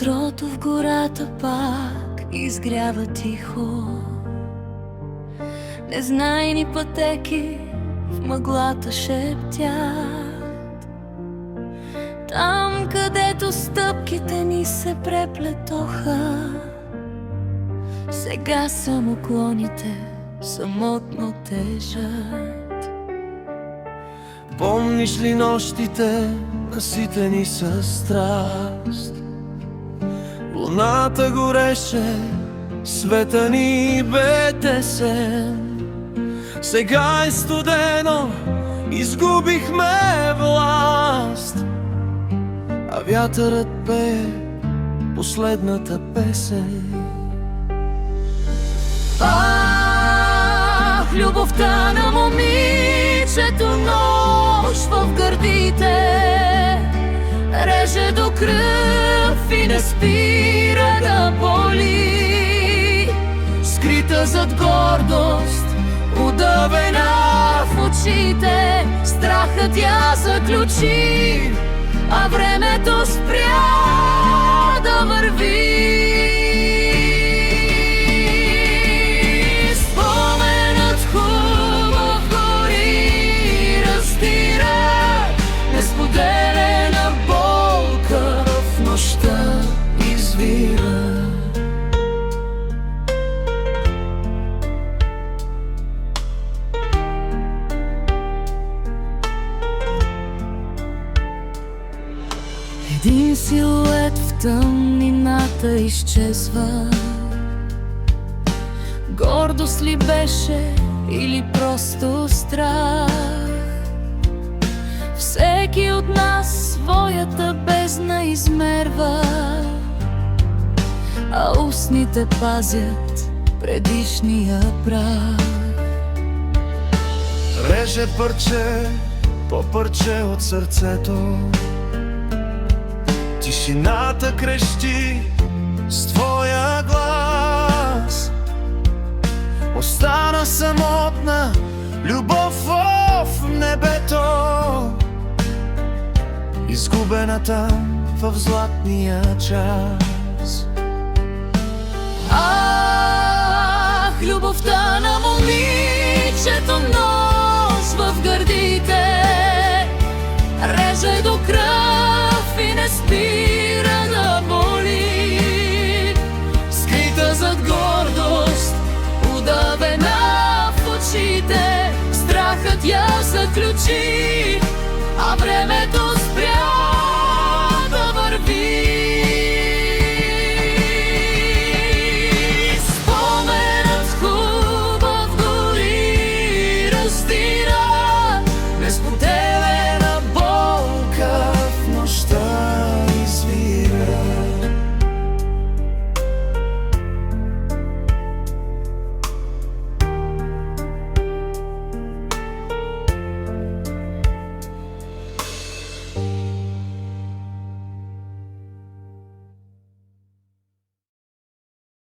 Утрото в гората пак изгрява тихо. Незнайни пътеки в мъглата шептят. Там, където стъпките ни се преплетоха, сега самоклоните самотно тежат. Помниш ли нощите, наситени със страст? Луната гореше, света ни бе тесен. Сега е студено, изгубихме власт, а вятърът пее последната песен. Ах, любовта на момичето нож в гърдите реже до кръв и не спира да боли. Скрита зад гордост, удавена в очите, страхът я заключи, а времето спря да върви. Споменът хубав гори, раздира, несподелена болка в нощта извира. Един силует в тъмнината изчезва. Гордост ли беше или просто страх? Всеки от нас своята бездна измерва, а устните пазят предишния прах. Реже парче по парче от сърцето, тишината крещи с твоя глас. Остана самотна любов в небето, изгубена там в златния час.